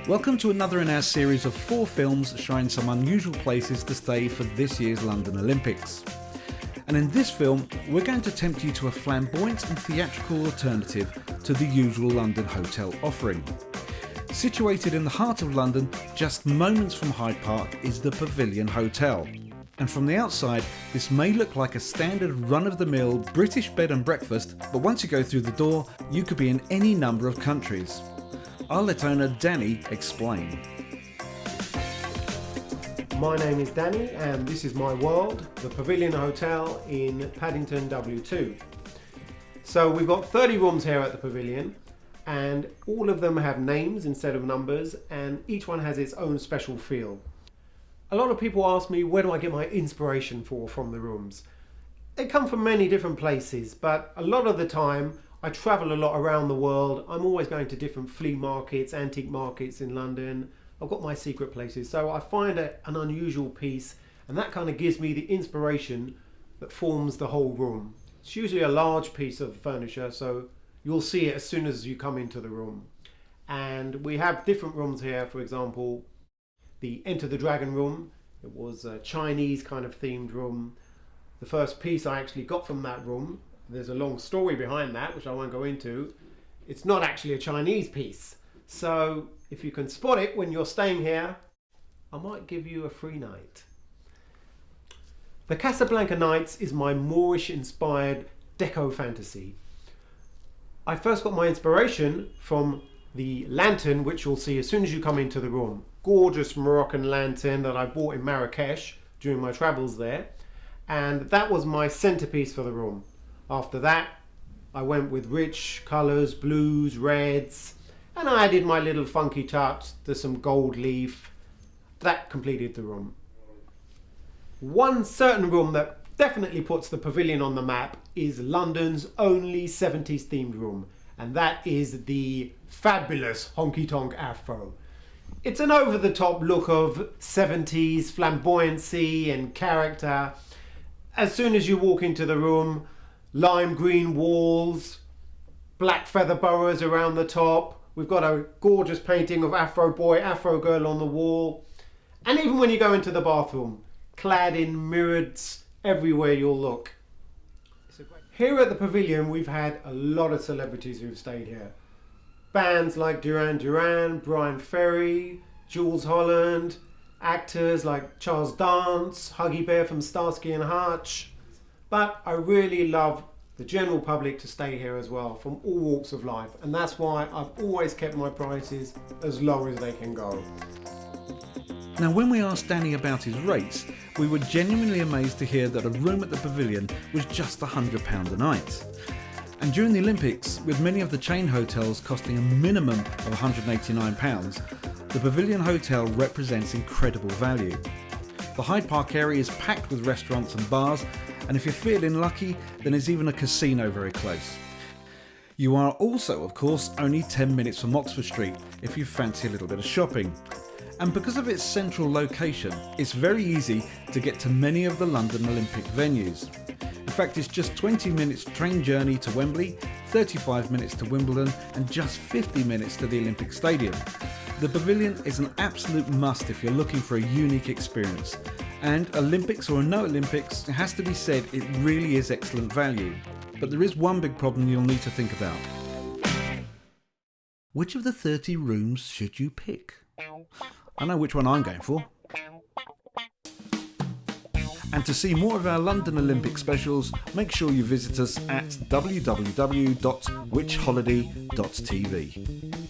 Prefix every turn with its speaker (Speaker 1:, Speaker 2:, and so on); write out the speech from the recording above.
Speaker 1: Welcome to another in our series of 4 films showing some unusual places to stay for this year's London Olympics. And in this film, we're going to tempt you to a flamboyant and theatrical alternative to the usual London hotel offering. Situated in the heart of London, just moments from Hyde Park, is the Pavilion Hotel. And from the outside, this may look like a standard run-of-the-mill British bed and breakfast, but once you go through the door, you could be in any number of countries. I'll let owner Danny explain.
Speaker 2: My name is Danny and this is my world, the Pavilion Hotel in Paddington W2. So we've got 30 rooms here at the Pavilion and all of them have names instead of numbers and each one has its own special feel. A lot of people ask me where do I get my inspiration from the rooms. They come from many different places, but a lot of the time I travel a lot around the world. I'm always going to different flea markets, antique markets in London. I've got my secret places. So I find an unusual piece and that kind of gives me the inspiration that forms the whole room. It's usually a large piece of furniture, so you'll see it as soon as you come into the room. And we have different rooms here, for example, the Enter the Dragon room. It was a Chinese kind of themed room. The first piece I actually got from that room, there's a long story behind that, which I won't go into. It's not actually a Chinese piece. So if you can spot it when you're staying here, I might give you a free night. The Casablanca Nights is my Moorish-inspired deco fantasy. I first got my inspiration from the lantern, which you'll see as soon as you come into the room. Gorgeous Moroccan lantern that I bought in Marrakesh during my travels there. And that was my centerpiece for the room. After that, I went with rich colours, blues, reds, and I added my little funky touch to some gold leaf. That completed the room. One certain room that definitely puts the Pavilion on the map is London's only 70s themed room, and that is the fabulous Honky Tonk Afro. It's an over-the-top look of 70s flamboyancy and character. As soon as you walk into the room, lime green walls, black feather boas around the top. We've got a gorgeous painting of Afro Boy, Afro Girl on the wall. And even when you go into the bathroom, clad in mirrors everywhere you'll look. Here at the Pavilion, we've had a lot of celebrities who've stayed here. Bands like Duran Duran, Brian Ferry, Jules Holland, actors like Charles Dance, Huggy Bear from Starsky and Hutch. But I really love the general public to stay here as well, from all walks of life. And that's why I've always kept my prices as low as they can go.
Speaker 1: Now, when we asked Danny about his rates, we were genuinely amazed to hear that a room at the Pavilion was just £100 a night. And during the Olympics, with many of the chain hotels costing a minimum of £189, the Pavilion Hotel represents incredible value. The Hyde Park area is packed with restaurants and bars, and if you're feeling lucky, then there's even a casino very close. You are also, of course, only 10 minutes from Oxford Street if you fancy a little bit of shopping. And because of its central location, it's very easy to get to many of the London Olympic venues. In fact, it's just 20 minutes train journey to Wembley, 35 minutes to Wimbledon, and just 50 minutes to the Olympic Stadium. The Pavilion is an absolute must if you're looking for a unique experience. And Olympics or no Olympics, it has to be said, it really is excellent value. But there is one big problem you'll need to think about. Which of the 30 rooms should you pick? I know which one I'm going for. And to see more of our London Olympic specials, make sure you visit us at www.WhichHolidayTV.